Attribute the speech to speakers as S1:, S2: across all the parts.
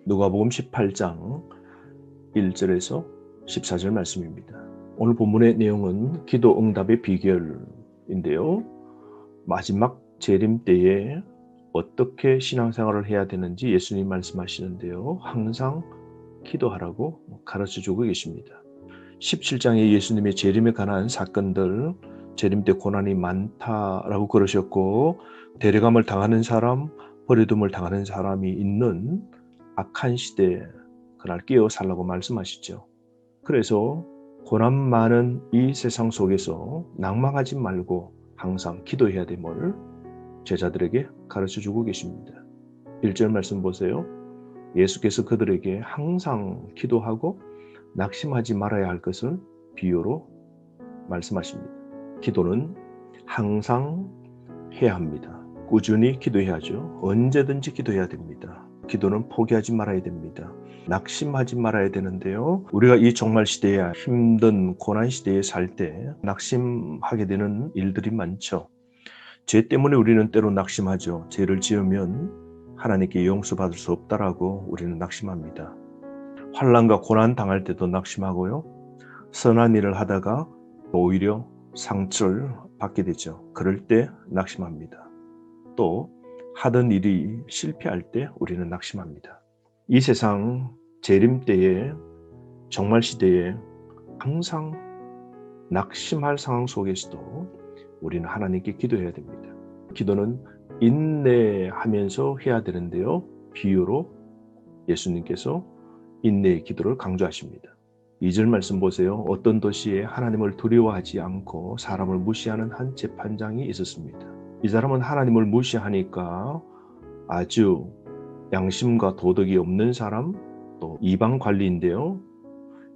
S1: 누가복음 18장 1절에서 14절 말씀입니다. 오늘 본문의 내용은 기도 응답의 비결인데요. 마지막 재림 때에 어떻게 신앙생활을 해야 되는지 예수님 말씀하시는데요. 항상 기도하라고 가르쳐주고 계십니다. 17장에 예수님의 재림에 관한 사건들, 재림 때 고난이 많다라고 그러셨고, 데려감을 당하는 사람, 버려둠을 당하는 사람이 있는 악한 시대에 그날 깨어 살라고 말씀하시죠. 그래서 고난 많은 이 세상 속에서 낭망하지 말고 항상 기도해야 됨을 제자들에게 가르쳐주고 계십니다. 1절 말씀 보세요. 예수께서 그들에게 항상 기도하고 낙심하지 말아야 할 것을 비유로 말씀하십니다. 기도는 항상 해야 합니다. 꾸준히 기도해야죠. 언제든지 기도해야 됩니다. 기도는 포기하지 말아야 됩니다. 낙심하지 말아야 되는데요. 우리가 이 종말 시대에 힘든 고난 시대에 살 때 낙심하게 되는 일들이 많죠. 죄 때문에 우리는 때로 낙심하죠. 죄를 지으면 하나님께 용서받을 수 없다라고 우리는 낙심합니다. 환난과 고난 당할 때도 낙심하고요. 선한 일을 하다가 오히려 상처를 받게 되죠. 그럴 때 낙심합니다. 또 하던 일이 실패할 때 우리는 낙심합니다. 이 세상 재림 때에 종말 시대에 항상 낙심할 상황 속에서도 우리는 하나님께 기도해야 됩니다. 기도는 인내하면서 해야 되는데요. 비유로 예수님께서 인내의 기도를 강조하십니다. 2절 말씀 보세요. 어떤 도시에 하나님을 두려워하지 않고 사람을 무시하는 한 재판장이 있었습니다. 이 사람은 하나님을 무시하니까 아주 양심과 도덕이 없는 사람, 또 이방 관리인데요.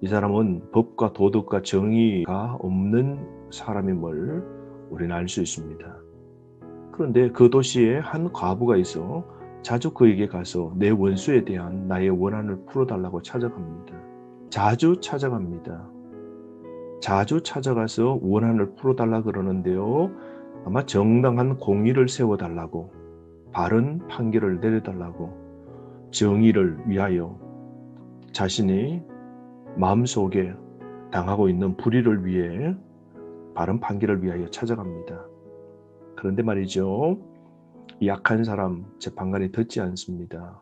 S1: 이 사람은 법과 도덕과 정의가 없는 사람임을 우리는 알 수 있습니다. 그런데 그 도시에 한 과부가 있어 자주 그에게 가서 내 원수에 대한 나의 원한을 풀어달라고 찾아갑니다. 자주 찾아갑니다. 자주 찾아가서 원한을 풀어달라 그러는데요. 아마 정당한 공의를 세워달라고, 바른 판결을 내려달라고, 정의를 위하여 자신이 마음속에 당하고 있는 불의를 위해 바른 판결을 위하여 찾아갑니다. 그런데 말이죠. 이 약한 사람 재판관이 듣지 않습니다.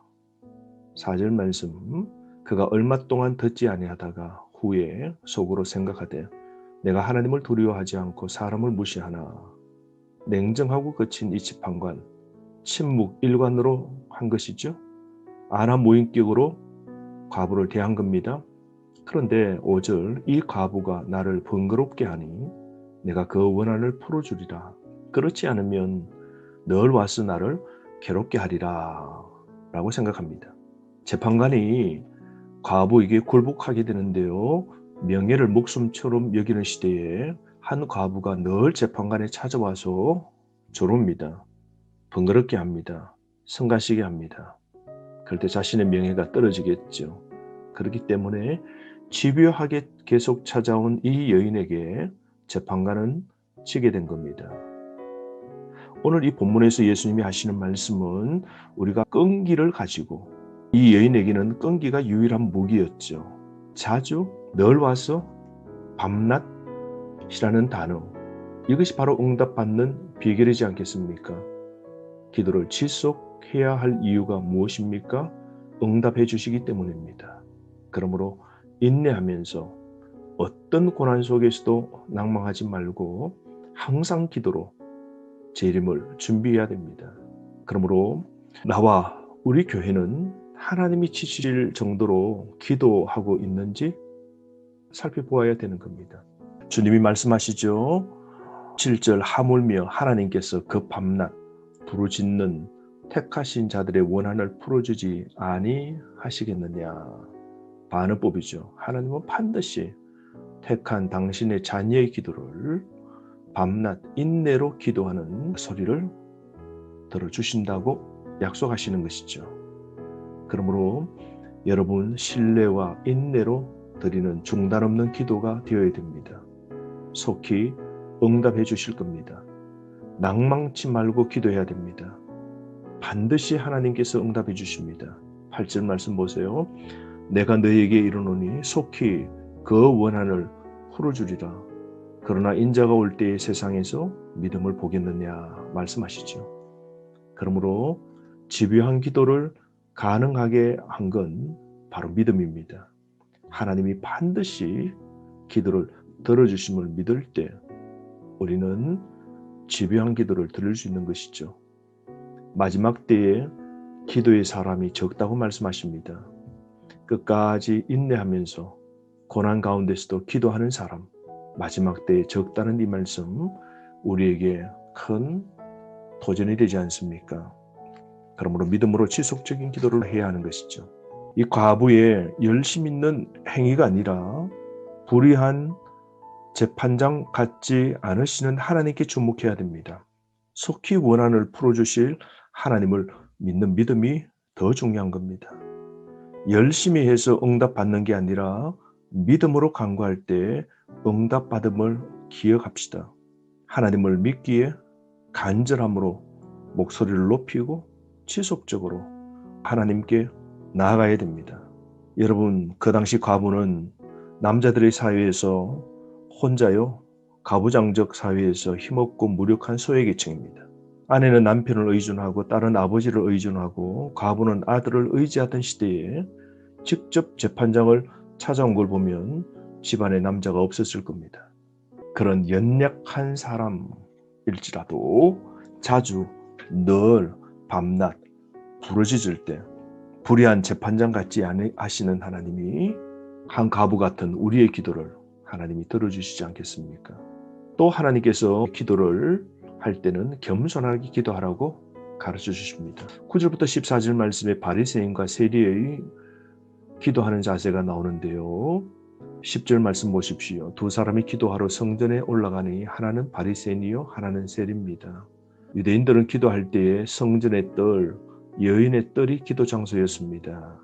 S1: 4절 말씀, 그가 얼마 동안 듣지 아니하다가 후에 속으로 생각하되 내가 하나님을 두려워하지 않고 사람을 무시하나. 냉정하고 거친 이 재판관, 침묵 일관으로 한 것이죠. 안하 무인격으로 과부를 대한 겁니다. 그런데 5절, 이 과부가 나를 번거롭게 하니 내가 그 원한을 풀어주리라. 그렇지 않으면 늘 와서 나를 괴롭게 하리라 라고 생각합니다. 재판관이 과부에게 굴복하게 되는데요. 명예를 목숨처럼 여기는 시대에 한 과부가 늘 재판관에 찾아와서 조릅니다. 번거롭게 합니다. 성가시게 합니다. 그럴 때 자신의 명예가 떨어지겠죠. 그렇기 때문에 집요하게 계속 찾아온 이 여인에게 재판관은 지게 된 겁니다. 오늘 이 본문에서 예수님이 하시는 말씀은 우리가 끈기를 가지고, 이 여인에게는 끈기가 유일한 무기였죠. 자주 늘 와서 밤낮이라는 단어, 이것이 바로 응답받는 비결이지 않겠습니까? 기도를 지속해야 할 이유가 무엇입니까? 응답해 주시기 때문입니다. 그러므로 인내하면서 어떤 고난 속에서도 낭망하지 말고 항상 기도로 재림을 준비해야 됩니다. 그러므로 나와 우리 교회는 하나님이 지실 정도로 기도하고 있는지 살펴보아야 되는 겁니다. 주님이 말씀하시죠. 7절, 하물며 하나님께서 그 밤낮 부르짖는 택하신 자들의 원한을 풀어주지 아니하시겠느냐. 반응법이죠. 하나님은 반드시 택한 당신의 자녀의 기도를 밤낮 인내로 기도하는 소리를 들어주신다고 약속하시는 것이죠. 그러므로 여러분 신뢰와 인내로 드리는 중단 없는 기도가 되어야 됩니다. 속히 응답해 주실 겁니다. 낭망치 말고 기도해야 됩니다. 반드시 하나님께서 응답해 주십니다. 8절 말씀 보세요. 내가 너에게 이르노니 속히 그 원한을 풀어주리라. 그러나 인자가 올 때에 세상에서 믿음을 보겠느냐 말씀하시죠. 그러므로 집요한 기도를 가능하게 한 건 바로 믿음입니다. 하나님이 반드시 기도를 들어주심을 믿을 때 우리는 집요한 기도를 드릴 수 있는 것이죠. 마지막 때에 기도의 사람이 적다고 말씀하십니다. 끝까지 인내하면서 고난 가운데서도 기도하는 사람, 마지막 때에 적다는 이 말씀 우리에게 큰 도전이 되지 않습니까? 그러므로 믿음으로 지속적인 기도를 해야 하는 것이죠. 이 과부의 열심 있는 행위가 아니라 불의한 재판장 같지 않으시는 하나님께 주목해야 됩니다. 속히 원한을 풀어주실 하나님을 믿는 믿음이 더 중요한 겁니다. 열심히 해서 응답받는 게 아니라 믿음으로 간구할 때 응답받음을 기억합시다. 하나님을 믿기에 간절함으로 목소리를 높이고 지속적으로 하나님께 나아가야 됩니다. 여러분, 그 당시 과부는 남자들의 사회에서 혼자요, 가부장적 사회에서 힘없고 무력한 소외계층입니다. 아내는 남편을 의존하고 딸은 아버지를 의존하고 과부는 아들을 의지하던 시대에 직접 재판장을 찾아온 걸 보면 집안에 남자가 없었을 겁니다. 그런 연약한 사람일지라도 자주 늘 밤낮 부르짖을 때 불의한 재판장 같지 않으시는 하나님이 한 과부 같은 우리의 기도를 하나님이 들어주시지 않겠습니까? 또 하나님께서 기도를 할 때는 겸손하게 기도하라고 가르쳐 주십니다. 9절부터 14절 말씀에 바리새인과 세리의 기도하는 자세가 나오는데요. 10절 말씀 보십시오. 두 사람이 기도하러 성전에 올라가니 하나는 바리새인이요 하나는 세리입니다. 유대인들은 기도할 때에 성전의 뜰, 여인의 뜰이 기도 장소였습니다.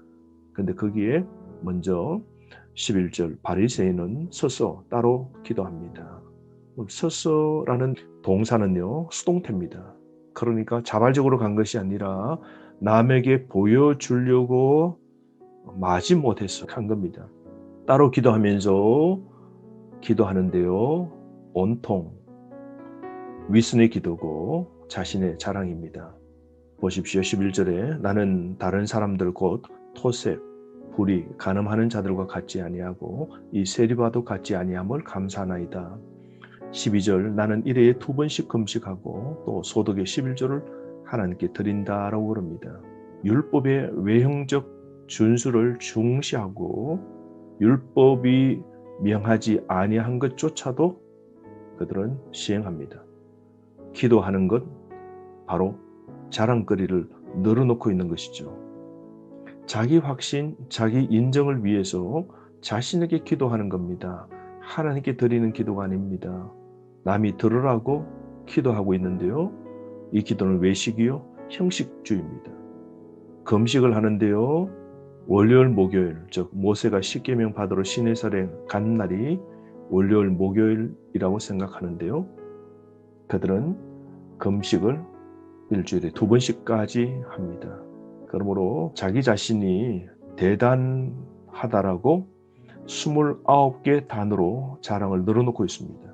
S1: 그런데 거기에 먼저 11절 바리새인은 서서 따로 기도합니다. 서서라는 동사는요 수동태입니다. 그러니까 자발적으로 간 것이 아니라 남에게 보여주려고 마지못해서 한 겁니다. 따로 기도하면서 기도하는데요 온통 위선의 기도고 자신의 자랑입니다. 보십시오. 11절에 나는 다른 사람들 곧 토색, 불의, 간음하는 자들과 같지 아니하고 이 세리와도 같지 아니함을 감사하나이다. 12절 나는 일회에 2번씩 금식하고 또 소득의 11조를 하나님께 드린다라고 그럽니다. 율법의 외형적 준수를 중시하고 율법이 명하지 아니한 것조차도 그들은 시행합니다. 기도하는 것 바로 자랑거리를 늘어놓고 있는 것이죠. 자기 확신, 자기 인정을 위해서 자신에게 기도하는 겁니다. 하나님께 드리는 기도가 아닙니다. 남이 들으라고 기도하고 있는데요. 이 기도는 외식이요, 형식주의입니다. 금식을 하는데요. 월요일, 목요일, 즉 모세가 십계명 받으러 시내산에 간 날이 월요일, 목요일이라고 생각하는데요. 그들은 금식을 일주일에 2번씩까지 합니다. 그러므로 자기 자신이 대단하다라고 29개 단어로 자랑을 늘어놓고 있습니다.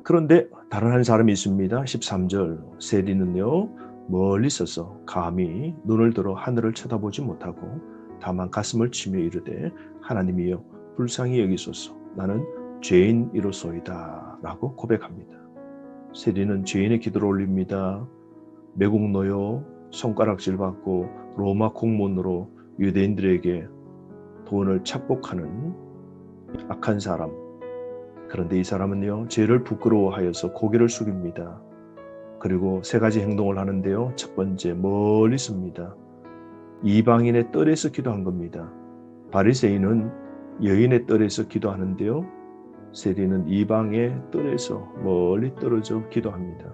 S1: 그런데 다른 한 사람이 있습니다. 13절 세리는요 멀리 서서 감히 눈을 들어 하늘을 쳐다보지 못하고 다만 가슴을 치며 이르되 하나님이여 불쌍히 여기소서 나는 죄인이로소이다 라고 고백합니다. 세리는 죄인의 기도를 올립니다. 매국노요, 손가락질 받고 로마 공무원으로 유대인들에게 돈을 착복하는 악한 사람. 그런데 이 사람은요 죄를 부끄러워하여서 고개를 숙입니다. 그리고 3가지 행동을 하는데요. 첫 번째 멀리 섭니다. 이방인의 뜰에서 기도한 겁니다. 바리새인은 여인의 뜰에서 기도하는데요. 세리는 이방의 뜰에서 멀리 떨어져 기도합니다.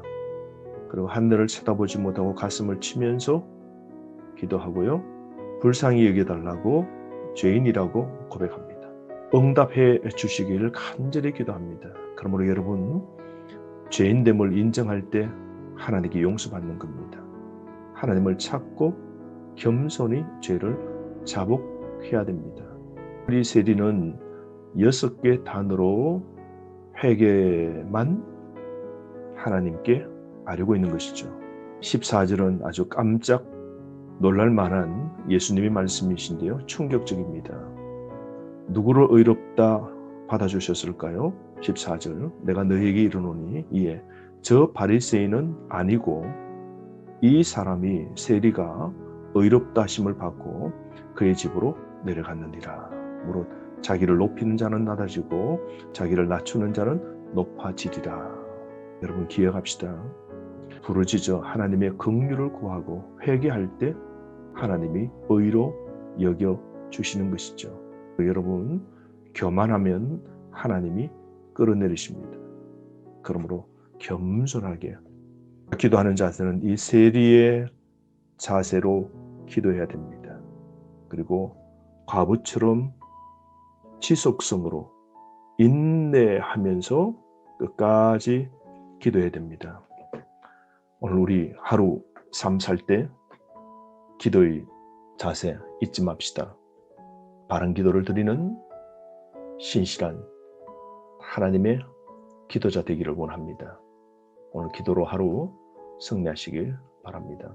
S1: 그리고 하늘을 쳐다보지 못하고 가슴을 치면서 기도하고요. 불쌍히 여겨달라고 죄인이라고 고백합니다. 응답해 주시기를 간절히 기도합니다. 그러므로 여러분 죄인됨을 인정할 때 하나님께 용서받는 겁니다. 하나님을 찾고 겸손히 죄를 자복해야 됩니다. 우리 세리는 6개 단어로 회개만 하나님께 아뢰고 있는 것이죠. 14절은 아주 깜짝 놀랄 만한 예수님의 말씀이신데요. 충격적입니다. 누구를 의롭다 받아주셨을까요? 14절 내가 너에게 이르노니 이에 저 바리새인은 아니고 이 사람이 세리가 의롭다 하심을 받고 그의 집으로 내려갔느니라. 무릇 자기를 높이는 자는 낮아지고 자기를 낮추는 자는 높아지리라. 여러분 기억합시다. 부르짖어 하나님의 긍휼을 구하고 회개할 때 하나님이 의로 여겨 주시는 것이죠. 여러분 교만하면 하나님이 끌어내리십니다. 그러므로 겸손하게 기도하는 자세는 이 세리의 자세로 기도해야 됩니다. 그리고 과부처럼 지속성으로 인내하면서 끝까지 기도해야 됩니다. 오늘 우리 하루 삶 살 때 기도의 자세 잊지 맙시다. 바른 기도를 드리는 신실한 하나님의 기도자 되기를 원합니다. 오늘 기도로 하루 승리하시길 바랍니다.